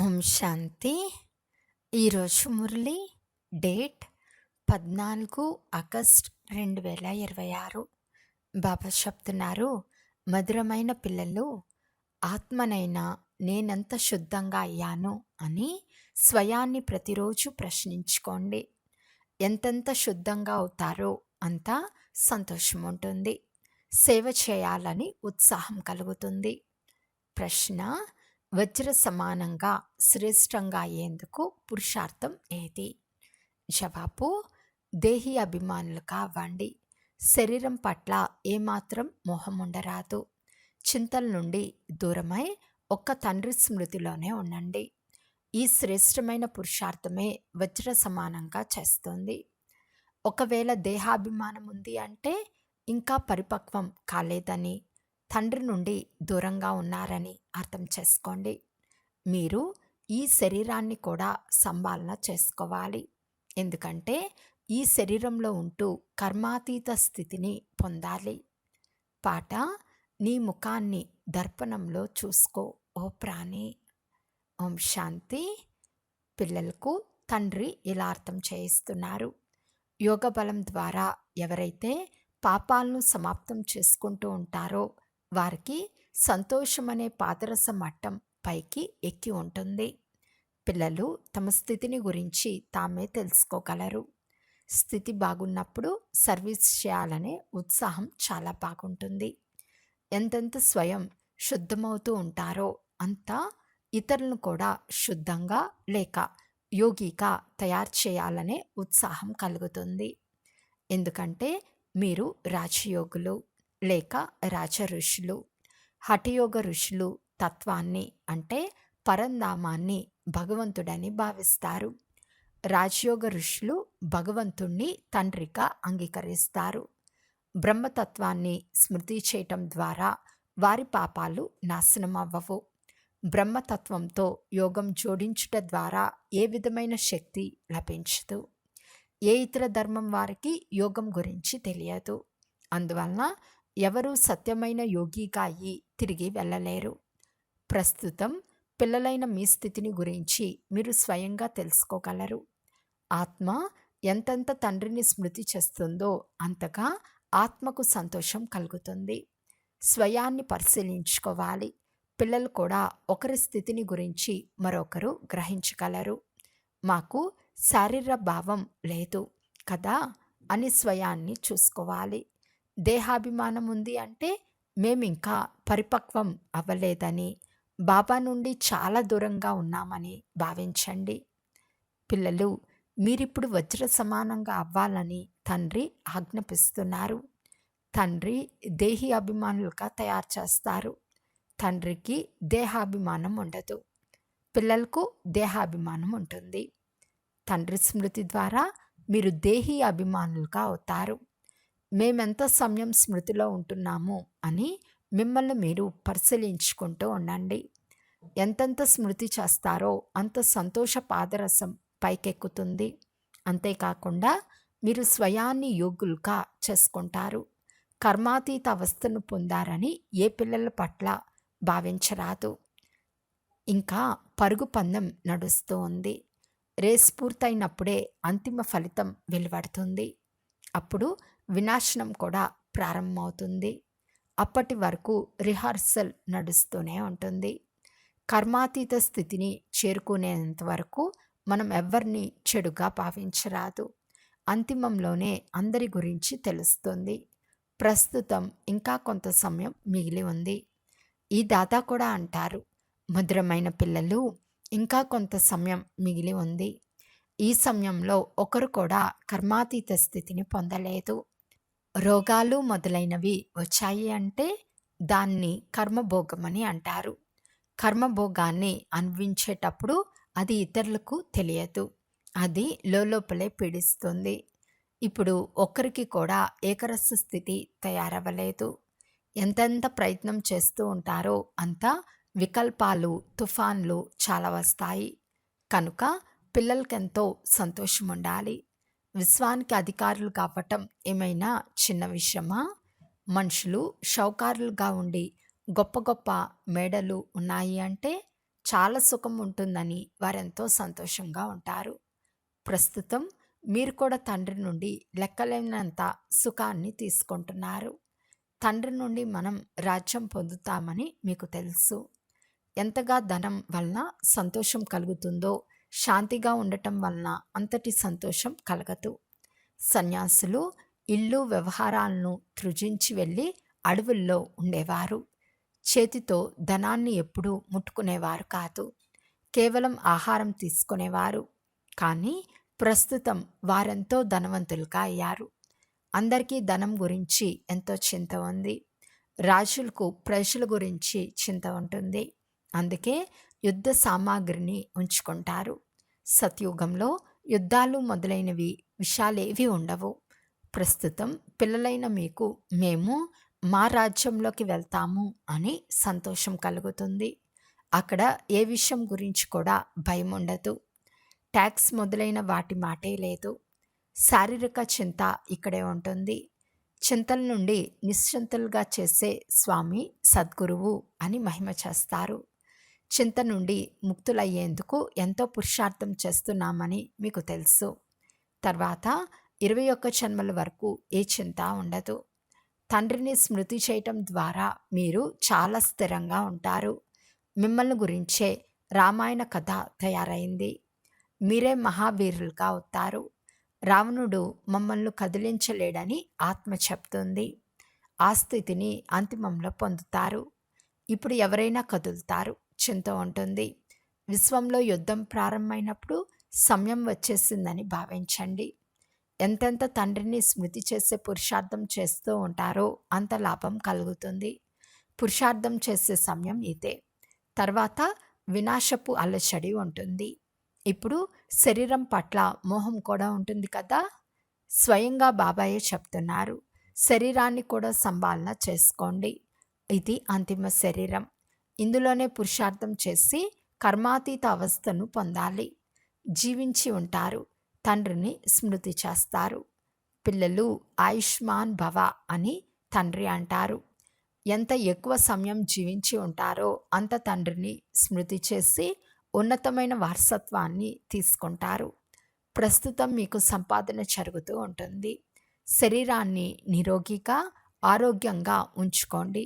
ఓం శాంతి. ఈరోజు Murali date 14 August 2026. బాబా చెప్తున్నారు, మధురమైన పిల్లలు, ఆత్మనైనా నేనెంత శుద్ధంగా అయ్యాను అని స్వయాన్ని ప్రతిరోజు ప్రశ్నించుకోండి. ఎంతెంత శుద్ధంగా అవుతారో అంత సంతోషం ఉంటుంది, సేవ చేయాలని ఉత్సాహం కలుగుతుంది. ప్రశ్న: వజ్ర సమానంగా శ్రేష్టంగా అయ్యేందుకు పురుషార్థం ఏది? జవాబు: దేహి అభిమానులుగా అవ్వండి. శరీరం పట్ల ఏమాత్రం మోహం ఉండరాదు. చింతల నుండి దూరమై ఒక్క తండ్రి స్మృతిలోనే ఉండండి. ఈ శ్రేష్టమైన పురుషార్థమే వజ్ర సమానంగా చేస్తుంది. ఒకవేళ దేహాభిమానం ఉంది అంటే ఇంకా పరిపక్వం కాలేదని, తండ్రి నుండి దూరంగా ఉన్నారని అర్థం చేసుకోండి. మీరు ఈ శరీరాన్ని కూడా సంభాలన చేసుకోవాలి. ఎందుకంటే ఈ శరీరంలో ఉంటూ కర్మాతీత స్థితిని పొందాలి. పాట: నీ ముఖాన్ని దర్పణంలో చూసుకో ఓ ప్రాణి. ఓం శాంతి. పిల్లలకు తండ్రి ఇలా అర్థం చేయిస్తున్నారు. యోగ బలం ద్వారా ఎవరైతే పాపాలను సమాప్తం చేసుకుంటూ ఉంటారో వారికి సంతోషమనే పాదరస మట్టం పైకి ఎక్కి ఉంటుంది. పిల్లలు తమ స్థితిని గురించి తామే తెలుసుకోగలరు. స్థితి బాగున్నప్పుడు సర్వీస్ చేయాలనే ఉత్సాహం చాలా బాగుంటుంది. ఎంతెంత స్వయం శుద్ధమవుతూ ఉంటారో అంత ఇతరులను కూడా శుద్ధంగా లేక యోగిగా తయారు చేయాలనే ఉత్సాహం కలుగుతుంది. ఎందుకంటే మీరు రాజయోగులు లేక రాజ ఋషులు. హఠయోగ ఋషులు తత్వాన్ని అంటే పరంధామాన్ని భగవంతుడని భావిస్తారు. రాజయోగ ఋషులు భగవంతుణ్ణి తండ్రిగా అంగీకరిస్తారు. బ్రహ్మతత్వాన్ని స్మృతి చేయటం ద్వారా వారి పాపాలు నాశనం అవ్వవు. బ్రహ్మతత్వంతో యోగం జోడించుట ద్వారా ఏ విధమైన శక్తి లభించదు. ఏ ఇతర ధర్మం వారికి యోగం గురించి తెలియదు. అందువలన ఎవరూ సత్యమైన యోగిగా అయ్యి తిరిగి వెళ్ళలేరు. ప్రస్తుతం పిల్లలైన మీ స్థితిని గురించి మీరు స్వయంగా తెలుసుకోగలరు. ఆత్మ ఎంతెంత తండ్రిని స్మృతి చేస్తుందో అంతగా ఆత్మకు సంతోషం కలుగుతుంది. స్వయాన్ని పరిశీలించుకోవాలి. పిల్లలు కూడా ఒకరి స్థితిని గురించి మరొకరు గ్రహించగలరు. మాకు శారీర భావం లేదు కదా అని స్వయాన్ని చూసుకోవాలి. దేహాభిమానం ఉంది అంటే మేమింకా పరిపక్వం అవ్వలేదని, బాబా నుండి చాలా దూరంగా ఉన్నామని భావించండి. పిల్లలు, మీరిప్పుడు వజ్ర సమానంగా అవ్వాలని తండ్రి ఆజ్ఞాపిస్తున్నారు. తండ్రి దేహి అభిమానులుగా తయారు చేస్తారు. తండ్రికి దేహాభిమానం ఉండదు. పిల్లలకు దేహాభిమానం ఉంటుంది. తండ్రి స్మృతి ద్వారా మీరు దేహి అభిమానులుగా అవుతారు. మేమెంత సమయం స్మృతిలో ఉంటున్నాము అని మిమ్మల్ని మీరు పరిశీలించుకుంటూ ఉండండి. ఎంతెంత స్మృతి చేస్తారో అంత సంతోష పాదరసం పైకెక్కుతుంది. అంతేకాకుండా మీరు స్వయాన్ని యోగులుగా చేసుకుంటారు. కర్మాతీత అవస్థను పొందారని ఏ పిల్లల పట్ల భావించరాదు. ఇంకా పరుగు పందెం నడుస్తూ ఉంది. రేస్ పూర్తయినప్పుడే అంతిమ ఫలితం వెలువడుతుంది. అప్పుడు వినాశనం కూడా ప్రారంభమవుతుంది. అప్పటి వరకు రిహార్సల్ నడుస్తూనే ఉంటుంది. కర్మాతీత స్థితిని చేరుకునేంత వరకు మనం ఎవ్వరిని చెడుగా భావించరాదు. అంతిమంలోనే అందరి గురించి తెలుస్తుంది. ప్రస్తుతం ఇంకా కొంత సమయం మిగిలి ఉంది. ఈ దాదా కూడా అంటారు, మధురమైన పిల్లలు, ఇంకా కొంత సమయం మిగిలి ఉంది. ఈ సమయంలో ఒకరు కూడా కర్మాతీత స్థితిని పొందలేదు. రోగాలు మొదలైనవి వచ్చాయి అంటే దాన్ని కర్మభోగమని అంటారు. కర్మభోగాన్ని అనుభవించేటప్పుడు అది ఇతరులకు తెలియదు. అది లోపలే పీడిస్తుంది. ఇప్పుడు ఒక్కరికి కూడా ఏకరస స్థితి తయారవ్వలేదు. ఎంతెంత ప్రయత్నం చేస్తూ ఉంటారో అంత వికల్పాలు, తుఫాన్లు చాలా వస్తాయి. కనుక పిల్లలకెంతో సంతోషం ఉండాలి. విశ్వానికి అధికారులు కావటం ఏమైనా చిన్న విషయమా? మనుషులు షౌకారులుగా ఉండి గొప్ప గొప్ప మేడలు ఉన్నాయి అంటే చాలా సుఖం ఉంటుందని వారెంతో సంతోషంగా ఉంటారు. ప్రస్తుతం మీరు కూడా తండ్రి నుండి లెక్కలేనంత సుఖాన్ని తీసుకుంటున్నారు. తండ్రి నుండి మనం రాజ్యం పొందుతామని మీకు తెలుసు. ఎంతగా ధనం వలన సంతోషం కలుగుతుందో, శాంతిగా ఉండటం వలన అంతటి సంతోషం కలగదు. సన్యాసులు ఇల్లు వ్యవహారాలను త్రుజించి వెళ్ళి అడవుల్లో ఉండేవారు. చేతితో ధనాన్ని ఎప్పుడూ ముట్టుకునేవారు కాదు. కేవలం ఆహారం తీసుకునేవారు. కానీ ప్రస్తుతం వారెంతో ధనవంతులుగా అయ్యారు. అందరికీ ధనం గురించి ఎంతో చింత ఉంది. రాజులకు ప్రజల గురించి చింత ఉంటుంది. అందుకే యుద్ధ సామాగ్రిని ఉంచుకుంటారు. సత్యుగంలో యుద్ధాలు మొదలైనవి విషయాలేవి ఉండవు. ప్రస్తుతం పిల్లలైన మీకు మేము మా రాజ్యంలోకి వెళ్తాము అని సంతోషం కలుగుతుంది. అక్కడ ఏ విషయం గురించి కూడా భయం ఉండదు. ట్యాక్స్ మొదలైన వాటి మాటే లేదు. శారీరక చింత ఇక్కడే ఉంటుంది. చింతల నుండి నిశ్చింతలుగా చేసే స్వామి సద్గురువు అని మహిమ చేస్తారు. చింత నుండి ముక్తులయ్యేందుకు ఎంతో పురుషార్థం చేస్తున్నామని మీకు తెలుసు. తర్వాత 21 జన్మల వరకు ఏ చింత ఉండదు. తండ్రిని స్మృతి చేయటం ద్వారా మీరు చాలా స్థిరంగా ఉంటారు. మిమ్మల్ని గురించే రామాయణ కథ తయారైంది. మీరే మహావీరులుగా అవుతారు. రావణుడు మమ్మల్ని కదిలించలేడని ఆత్మ చెప్తుంది. ఆ స్థితిని అంతిమంలో పొందుతారు. ఇప్పుడు ఎవరైనా కదులుతారు. చింత ఉంటుంది. విశ్వంలో యుద్ధం ప్రారంభమైనప్పుడు సమయం వచ్చేసిందని భావించండి. ఎంతెంత తండ్రిని స్మృతి చేసే పురుషార్థం చేస్తూ ఉంటారో అంత లాభం కలుగుతుంది. పురుషార్థం చేసే సమయం ఇదే. తర్వాత వినాశపు అలచడి ఉంటుంది. ఇప్పుడు శరీరం పట్ల మోహం కూడా ఉంటుంది కదా. స్వయంగా బాబాయే చెప్తున్నారు, శరీరాన్ని కూడా సంభాలన చేసుకోండి. ఇది అంతిమ శరీరం. ఇందులోనే పురుషార్థం చేసి కర్మాతీత అవస్థను పొందాలి. జీవించి ఉంటారు. తండ్రిని స్మృతి చేస్తారు. పిల్లలు ఆయుష్మాన్ భవ అని తండ్రి అంటారు. ఎంత ఎక్కువ సమయం జీవించి ఉంటారో అంత తండ్రిని స్మృతి చేసి ఉన్నతమైన వారసత్వాన్ని తీసుకుంటారు. ప్రస్తుతం మీకు సంపాదన జరుగుతూ ఉంటుంది. శరీరాన్ని నిరోగిగా ఆరోగ్యంగా ఉంచుకోండి.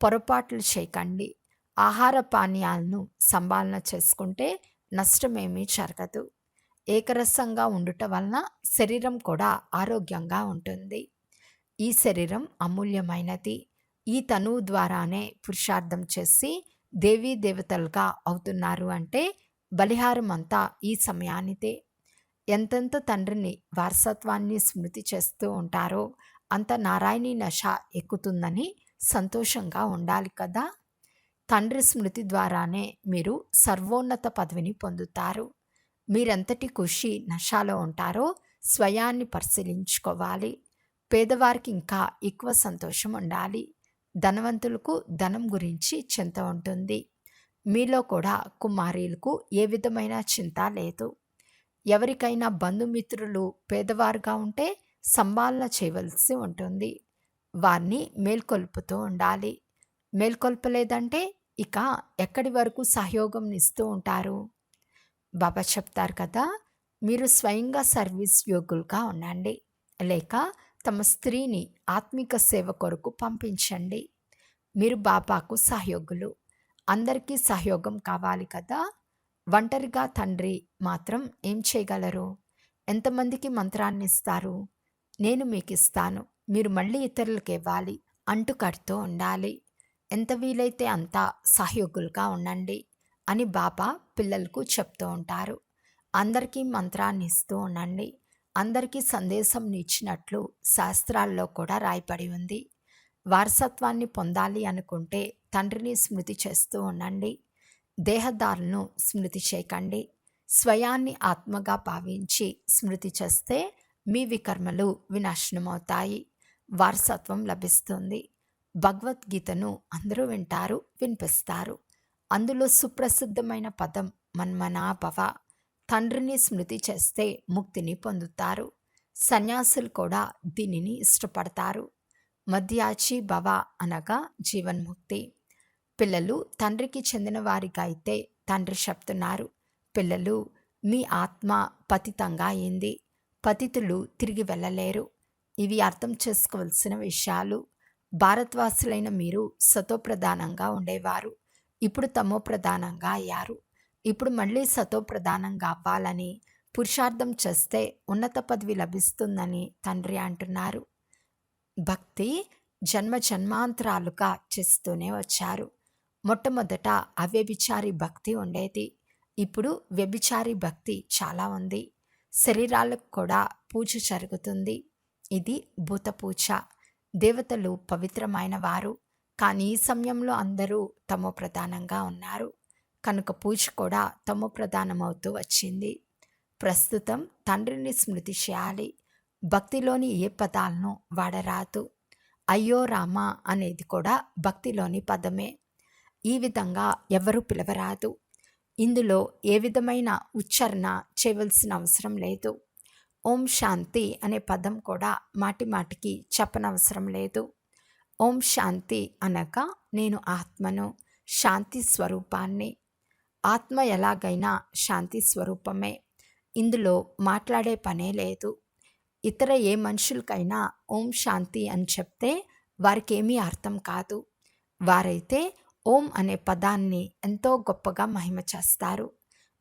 పొరపాట్లు చేయకండి. ఆహార పానీయాలను సంభాలన చేసుకుంటే నష్టమేమీ జరగదు. ఏకరసంగా ఉండుట వలన శరీరం కూడా ఆరోగ్యంగా ఉంటుంది. ఈ శరీరం అమూల్యమైనది. ఈ తనువు ద్వారానే పురుషార్థం చేసి దేవీ దేవతలుగా అవుతున్నారు అంటే బలిహారం అంతా ఈ సమయానిదే. ఎంతెంత తండ్రిని వారసత్వాన్ని స్మృతి చేస్తూ ఉంటారో అంత నారాయణీ నశ ఎక్కుతుందని సంతోషంగా ఉండాలి కదా. తండ్రి స్మృతి ద్వారానే మీరు సర్వోన్నత పదవిని పొందుతారు. మీరెంతటి ఖుషి నశాలో ఉంటారో స్వయాన్ని పరిశీలించుకోవాలి. పేదవారికి ఇంకా ఎక్కువ సంతోషం ఉండాలి. ధనవంతులకు ధనం గురించి చింత ఉంటుంది. మీలో కూడా కుమారీలకు ఏ విధమైన చింత లేదు. ఎవరికైనా బంధుమిత్రులు పేదవారుగా ఉంటే సంభాలన చేయవలసి ఉంటుంది. వారిని మేల్కొల్పుతూ ఉండాలి. మేల్కొల్పలేదంటే ఇక ఎక్కడి వరకు సహయోగం ఇస్తూ ఉంటారు. బాబా చెప్తారు కదా, మీరు స్వయంగా సర్వీస్ యోగులుగా ఉండండి. లేక తమ స్త్రీని ఆత్మిక సేవ కొరకు పంపించండి. మీరు బాబాకు సహయోగులు. అందరికీ సహయోగం కావాలి కదా. ఒంటరిగా తండ్రి మాత్రం ఏం చేయగలరు? ఎంతమందికి మంత్రాన్ని ఇస్తారు? నేను మీకు ఇస్తాను, మీరు మళ్ళీ ఇతరులకు ఇవ్వాలి అంటూ కడుతూ ఉండాలి. ఎంత వీలైతే అంత సహయోగులుగా ఉండండి అని బాబా పిల్లలకు చెప్తూ ఉంటారు. అందరికీ మంత్రాన్ని ఇస్తూ ఉండండి. అందరికీ సందేశం ఇచ్చినట్లు శాస్త్రాల్లో కూడా రాయబడి ఉంది. వారసత్వాన్ని పొందాలి అనుకుంటే తండ్రిని స్మృతి చేస్తూ ఉండండి. దేహదారులను స్మృతి చేయకండి. స్వయాన్ని ఆత్మగా భావించి స్మృతి చేస్తే మీ వికర్మలు వినాశనమవుతాయి. వారసత్వం లభిస్తుంది. భగవద్గీతను అందరూ వింటారు, వినిపిస్తారు. అందులో సుప్రసిద్ధమైన పదం మన్మనాభవ. తండ్రిని స్మృతి చేస్తే ముక్తిని పొందుతారు. సన్యాసులు కూడా దీనిని ఇష్టపడతారు. మధ్యాచి భవ అనగా జీవన్ముక్తి. పిల్లలు తండ్రికి చెందిన వారిగా అయితే తండ్రి చెప్తున్నారు, పిల్లలు, మీ ఆత్మ పతితంగా అయింది. పతితులు తిరిగి వెళ్ళలేరు. ఇవి అర్థం చేసుకోవలసిన విషయాలు. భారతవాసులైన మీరు సతోప్రధానంగా ఉండేవారు. ఇప్పుడు తమో ప్రధానంగా అయ్యారు. ఇప్పుడు మళ్ళీ సతోప్రధానంగా అవ్వాలని పురుషార్థం చేస్తే ఉన్నత పదవి లభిస్తుందని తండ్రి అంటున్నారు. భక్తి జన్మ జన్మాంతరాలుగా చేస్తూనే వచ్చారు. మొట్టమొదట అవ్యభిచారి భక్తి ఉండేది. ఇప్పుడు వ్యభిచారి భక్తి చాలా ఉంది. శరీరాలకు కూడా పూజ జరుగుతుంది. ఇది భూత పూజ. దేవతలు పవిత్రమైన వారు. కానీ ఈ సమయంలో అందరూ తమో ప్రధానంగా ఉన్నారు. కనుక పూజ కూడా తమో ప్రధానమవుతూ వచ్చింది. ప్రస్తుతం తండ్రిని స్మృతి చేయాలి. భక్తిలోని ఏ పదాలను వాడరాదు. అయ్యో రామ అనేది కూడా భక్తిలోని పదమే. ఈ విధంగా ఎవరు పిలవరాదు. ఇందులో ఏ విధమైన ఉచ్చారణ చేయవలసిన అవసరం లేదు. ఓం శాంతి అనే పదం కూడా మాటి మాటికి చెప్పనవసరం లేదు. ఓం శాంతి అనగా నేను ఆత్మను, శాంతి స్వరూపాన్ని. ఆత్మ ఎలాగైనా శాంతి స్వరూపమే. ఇందులో మాట్లాడే పనే లేదు. ఇతర ఏ మనుషులకైనా ఓం శాంతి అని చెప్తే వారికేమీ అర్థం కాదు. వారైతే ఓం అనే పదాన్ని ఎంతో గొప్పగా మహిమ చేస్తారు.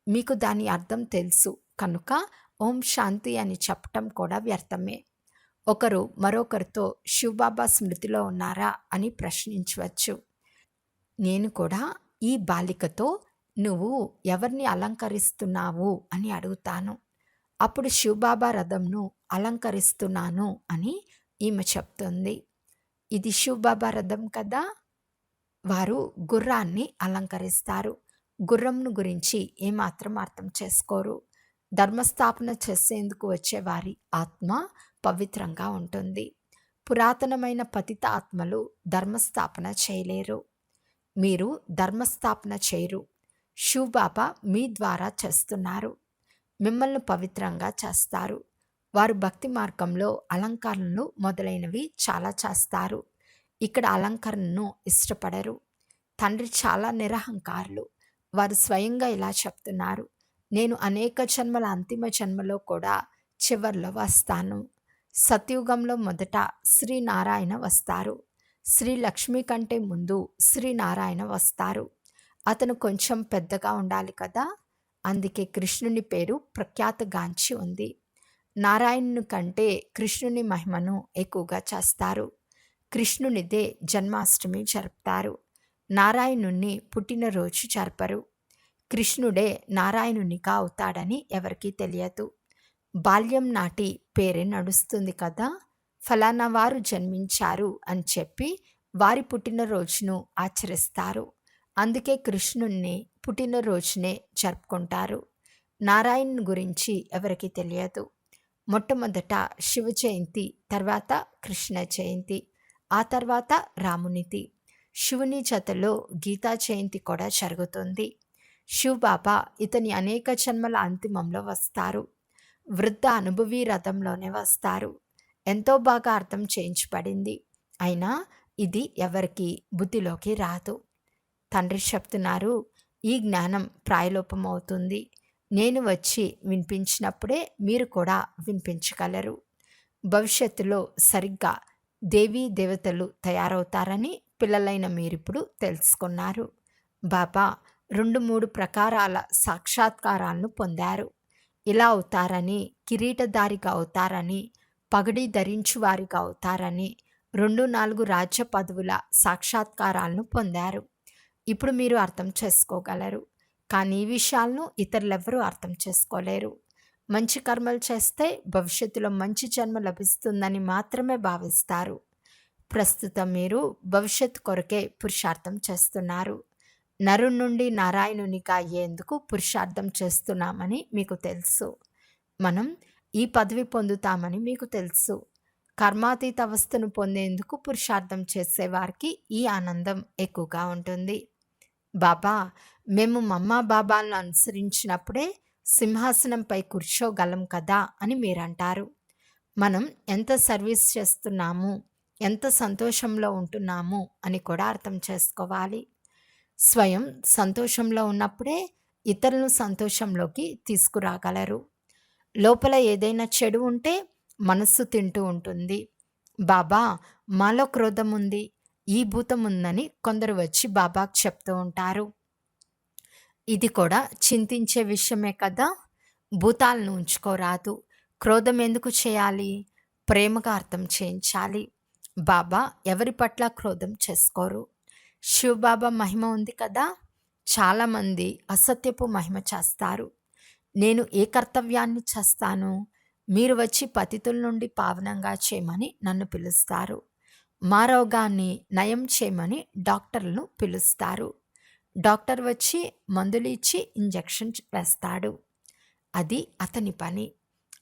మీకు దాని అర్థం తెలుసు కనుక ఓం శాంతి అని చెప్పటం కూడా వ్యర్థమే. ఒకరు మరొకరితో శివబాబా స్మృతిలో ఉన్నారా అని ప్రశ్నించవచ్చు. నేను కూడా ఈ బాలికతో నువ్వు ఎవరిని అలంకరిస్తున్నావు అని అడుగుతాను. అప్పుడు శివబాబా రథంను అలంకరిస్తున్నాను అని ఈమె చెప్తుంది. ఇది శివబాబా రథం కదా. వారు గుర్రాన్ని అలంకరిస్తారు. గుర్రంను గురించి ఏమాత్రం అర్థం చేసుకోరు. ధర్మస్థాపన చేసేందుకు వచ్చే వారి ఆత్మ పవిత్రంగా ఉంటుంది. పురాతనమైన పతిత ఆత్మలు ధర్మస్థాపన చేయలేరు. మీరు ధర్మస్థాపన చేయరు. శివబాబా మీ ద్వారా చేస్తున్నారు. మిమ్మల్ని పవిత్రంగా చేస్తారు. వారు భక్తి మార్గంలో అలంకరణలు మొదలైనవి చాలా చేస్తారు. ఇక్కడ అలంకరణను ఇష్టపడరు. తండ్రి చాలా నిరహంకారులు. వారు స్వయంగా ఇలా చెప్తున్నారు, నేను అనేక జన్మల అంతిమ జన్మలో కూడా చివర్లో వస్తాను. సత్యుగంలో మొదట శ్రీనారాయణ వస్తారు. శ్రీ లక్ష్మి కంటే ముందు శ్రీనారాయణ వస్తారు. అతను కొంచెం పెద్దగా ఉండాలి కదా. అందుకే కృష్ణుని పేరు ప్రఖ్యాతగాంచి ఉంది. నారాయణుని కంటే కృష్ణుని మహిమను ఎక్కువగా చేస్తారు. కృష్ణునిదే జన్మాష్టమి జరుపుతారు. నారాయణుని పుట్టినరోజు జరపరు. కృష్ణుడే నారాయణునిగా అవుతాడని ఎవరికీ తెలియదు. బాల్యం నాటి పేరే నడుస్తుంది కదా. ఫలానా వారు జన్మించారు అని చెప్పి వారి పుట్టినరోజును ఆచరిస్తారు. అందుకే కృష్ణుణ్ణి పుట్టినరోజునే జరుపుకుంటారు. నారాయణుని గురించి ఎవరికీ తెలియదు. మొట్టమొదట శివ జయంతి, తర్వాత కృష్ణ జయంతి, ఆ తర్వాత రామునిది. శివుని జతలో గీతా జయంతి కూడా జరుగుతుంది. శివబాబా ఇతని అనేక జన్మల అంతిమంలో వస్తారు. వృద్ధ అనుభవీ రథంలోనే వస్తారు. ఎంతో బాగా అర్థం చేయించబడింది. అయినా ఇది ఎవరికి బుద్ధిలోకి రాదు. తండ్రి చెప్తున్నారు, ఈ జ్ఞానం ప్రాయలోపం అవుతుంది. నేను వచ్చి వినిపించినప్పుడే మీరు కూడా వినిపించగలరు. భవిష్యత్తులో సరిగ్గా దేవీ దేవతలు తయారవుతారని పిల్లలైన మీరిప్పుడు తెలుసుకున్నారు. బాబా 2-3 ప్రకారాల సాక్షాత్కారాలను పొందారు. ఇలా అవుతారని, కిరీటధారిగా అవుతారని, పగడి ధరించువారిగా అవుతారని, 2-4 రాజ్య పదవుల సాక్షాత్కారాలను పొందారు. ఇప్పుడు మీరు అర్థం చేసుకోగలరు. కానీ ఈ విషయాలను ఇతరులెవ్వరూ అర్థం చేసుకోలేరు. మంచి కర్మలు చేస్తే భవిష్యత్తులో మంచి జన్మ లభిస్తుందని మాత్రమే భావిస్తారు. ప్రస్తుతం మీరు భవిష్యత్తు కొరకే పురుషార్థం చేస్తున్నారు. నరుని నుండి నారాయణునిగా అయ్యేందుకు పురుషార్థం చేస్తున్నామని మీకు తెలుసు. మనం ఈ పదవి పొందుతామని మీకు తెలుసు. కర్మాతీత అవస్థను పొందేందుకు పురుషార్థం చేసేవారికి ఈ ఆనందం ఎక్కువగా ఉంటుంది. బాబా, మేము మమ్మా బాబాలను అనుసరించినప్పుడే సింహాసనంపై కూర్చోగలం కదా అని మీరంటారు. మనం ఎంత సర్వీస్ చేస్తున్నాము, ఎంత సంతోషంలో ఉంటున్నాము అని కూడా అర్థం చేసుకోవాలి. స్వయం సంతోషంలో ఉన్నప్పుడే ఇతరులను సంతోషంలోకి తీసుకురాగలరు. లోపల ఏదైనా చెడు ఉంటే మనస్సు తింటూ ఉంటుంది. బాబా, మాలో క్రోధం ఉంది, ఈ భూతం ఉందని కొందరు వచ్చి బాబాకు చెప్తూ ఉంటారు. ఇది కూడా చింతించే విషయమే కదా. భూతాలను ఉంచుకోరాదు. క్రోధం ఎందుకు చేయాలి? ప్రేమగా అర్థం చేయించాలి. బాబా ఎవరి పట్ల క్రోధం చేసుకోరు. శివబాబా మహిమ ఉంది కదా. చాలామంది అసత్యపు మహిమ చేస్తారు. నేను ఏ కర్తవ్యాన్ని చేస్తాను? మీరు వచ్చి పతితుల నుండి పావనంగా చేయమని నన్ను పిలుస్తారు. మా రోగాన్ని నయం చేయమని డాక్టర్లను పిలుస్తారు. డాక్టర్ వచ్చి మందులు ఇచ్చి ఇంజెక్షన్ వేస్తాడు. అది అతని పని.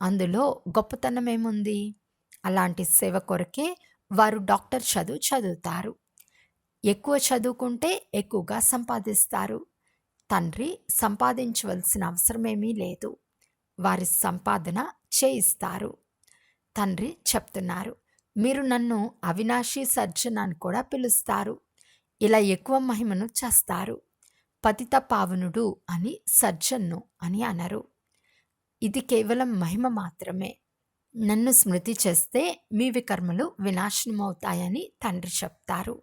అందులో గొప్పతనం ఏముంది? అలాంటి సేవ కొరకే వారు డాక్టర్ చదువుతారు. ఎక్కువ చదువుకుంటే ఎక్కువగా సంపాదిస్తారు. తండ్రి సంపాదించవలసిన అవసరమేమీ లేదు. వారి సంపాదన చేయిస్తారు. తండ్రి చెప్తున్నారు, మీరు నన్ను అవినాశి సర్జన్ అని కూడా పిలుస్తారు. ఇలా ఎక్కువ మహిమను చేస్తారు. పతిత పావనుడు అని సర్జన్ను అని అనరు. ఇది కేవలం మహిమ మాత్రమే. నన్ను స్మృతి చేస్తే మీ వికర్మలు వినాశనమవుతాయని తండ్రి చెప్తారు.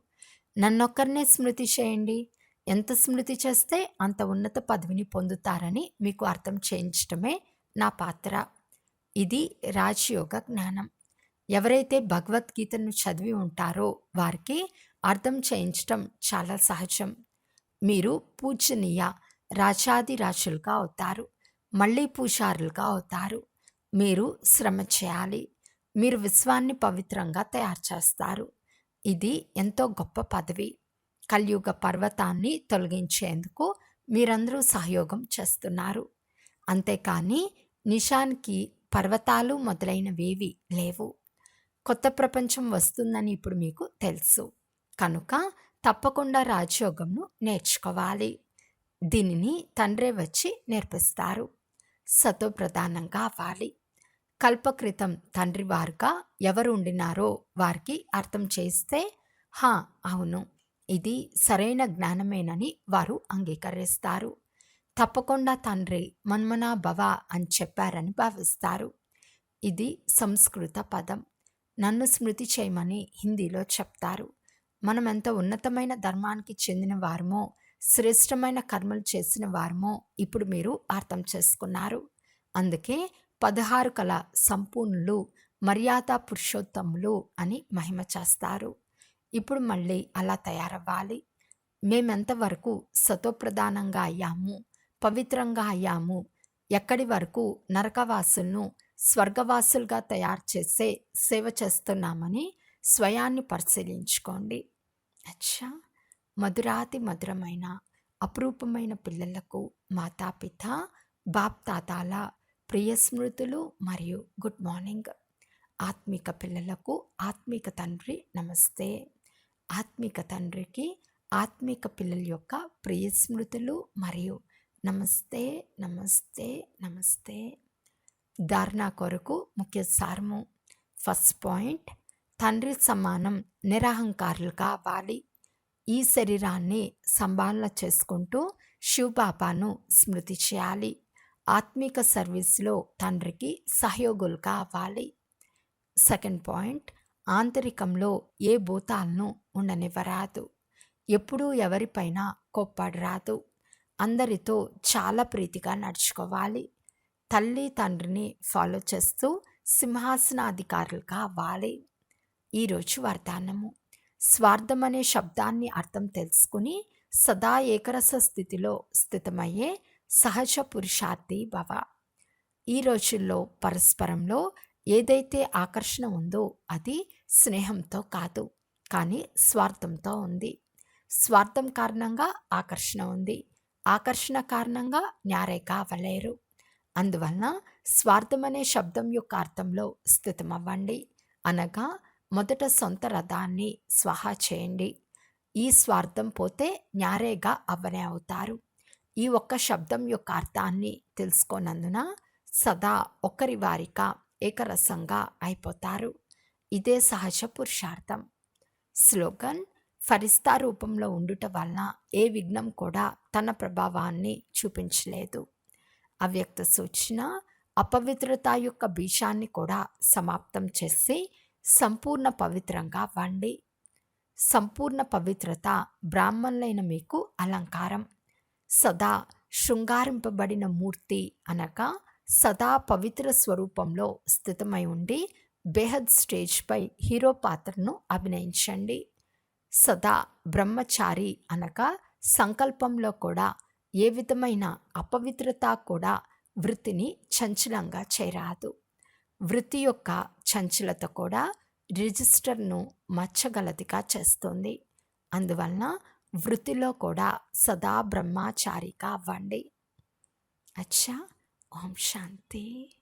నన్నొక్కరినే స్మృతి చేయండి. ఎంత స్మృతి చేస్తే అంత ఉన్నత పదవిని పొందుతారని మీకు అర్థం చేయించటమే నా పాత్ర. ఇది రాజయోగ జ్ఞానం. ఎవరైతే భగవద్గీతను చదివి ఉంటారో వారికి అర్థం చేయించటం చాలా సహజం. మీరు పూజనీయ రాజాది రాజులుగా అవుతారు. మళ్ళీ పూజారులుగా అవుతారు. మీరు శ్రమ చేయాలి. మీరు విశ్వాన్ని పవిత్రంగా తయారు చేస్తారు. ఇది ఎంతో గొప్ప పదవి. కలియుగ పర్వతాన్ని తొలగించేందుకు మీరందరూ సహయోగం చేస్తున్నారు. అంతేకాని నిషానికి పర్వతాలు మొదలైనవేవి లేవు. కొత్త ప్రపంచం వస్తుందని ఇప్పుడు మీకు తెలుసు. కనుక తప్పకుండా రాజయోగంను నేర్చుకోవాలి. దీనిని తండ్రే వచ్చి నేర్పిస్తారు. సతోప్రధానంగా అవ్వాలి. కల్పకృతం తండ్రి వారుగా ఎవరు ఉండినారో వారికి అర్థం చేస్తే అవును, ఇది సరైన జ్ఞానమేనని వారు అంగీకరిస్తారు. తప్పకుండా తండ్రి మన్మనా భవ అని చెప్పారని భావిస్తారు. ఇది సంస్కృత పదం. నన్ను స్మృతి చేయమని హిందీలో చెప్తారు. మనం ఎంత ఉన్నతమైన ధర్మానికి చెందిన వారమో, శ్రేష్టమైన కర్మలు చేసిన వారమో ఇప్పుడు మీరు అర్థం చేసుకున్నారు. అందుకే 16 కల సంపూర్ణులు, మర్యాద పురుషోత్తములు అని మహిమ చేస్తారు. ఇప్పుడు మళ్ళీ అలా తయారవ్వాలి. మేమెంతవరకు సతోప్రధానంగా అయ్యాము, పవిత్రంగా అయ్యాము, ఎక్కడి వరకు నరకవాసులను స్వర్గవాసులుగా తయారు చేసే సేవ చేస్తున్నామని స్వయాన్ని పరిశీలించుకోండి. అచ్చా, మధురాతి మధురమైన అపురూపమైన పిల్లలకు మాతాపిత బాప్ తాతాల ప్రియ స్మృతులు మరియు గుడ్ మార్నింగ్. ఆత్మిక పిల్లలకు ఆత్మిక తండ్రి నమస్తే. ఆత్మిక తండ్రికి ఆత్మిక పిల్లల యొక్క ప్రియ స్మృతులు మరియు నమస్తే నమస్తే నమస్తే. ధారణ కొరకు ముఖ్య సారము. ఫస్ట్ పాయింట్, తండ్రి సమానం నిరహంకారులుగా అవ్వాలి. ఈ శరీరాన్ని సంభాళన చేసుకుంటూ శివబాబాను స్మృతి చేయాలి. ఆత్మిక సర్వీస్లో తండ్రికి సహయోగులుగా అవ్వాలి. సెకండ్ పాయింట్, ఆంతరికంలో ఏ భూతాలను ఉండనివ్వరాదు. ఎప్పుడూ ఎవరిపైన కోప్పడరాదు. అందరితో చాలా ప్రీతిగా నడుచుకోవాలి. తల్లి తండ్రిని ఫాలో చేస్తూ సింహాసనాధికారులుగా అవ్వాలి. ఈరోజు వరదానము. స్వార్థం అనే శబ్దాన్ని అర్థం తెలుసుకుని సదా ఏకరస స్థితిలో స్థితమయ్యే సహజ పురుషార్థి భవ. ఈ రోజుల్లో పరస్పరంలో ఏదైతే ఆకర్షణ ఉందో అది స్నేహంతో కాదు, కానీ స్వార్థంతో ఉంది. స్వార్థం కారణంగా ఆకర్షణ ఉంది. ఆకర్షణ కారణంగా న్యారేగా అవ్వలేరు. అందువలన స్వార్థం అనే శబ్దం యొక్క అర్థంలో స్థితమవ్వండి. అనగా మొదట సొంత రథాన్ని స్వాహా చేయండి. ఈ స్వార్థం పోతే న్యారేగా అవ్వనే అవుతారు. ఈ ఒక్క శబ్దం యొక్క అర్థాన్ని తెలుసుకోనందున సదా ఒకరి వారిగా ఏకరసంగా అయిపోతారు. ఇదే సహజ పురుషార్థం. స్లోగన్: ఫరిస్తా రూపంలో ఉండుట వలన ఏ విఘ్నం కూడా తన ప్రభావాన్ని చూపించలేదు. అవ్యక్త సూచన అపవిత్రత యొక్క బీజాన్ని కూడా సమాప్తం చేసి సంపూర్ణ పవిత్రంగా అవ్వండి. సంపూర్ణ పవిత్రత బ్రాహ్మణులైన మీకు అలంకారం. సదా శృంగారింపబడిన మూర్తి అనగా సదా పవిత్ర స్వరూపంలో స్థితమై ఉండి బేహద్ స్టేజ్పై హీరో పాత్రను అభినయించండి. సదా బ్రహ్మచారి అనగా సంకల్పంలో కూడా ఏ విధమైన అపవిత్రత కూడా వృత్తిని చంచలంగా చేయరాదు. వృత్తి యొక్క చంచలత కూడా రిజిస్టర్ను మచ్చగలదిగా చేస్తుంది. అందువలన వృత్తిలో కూడా సదా బ్రహ్మచారిగా అవ్వండి. అచ్చా. ఓం శాంతి.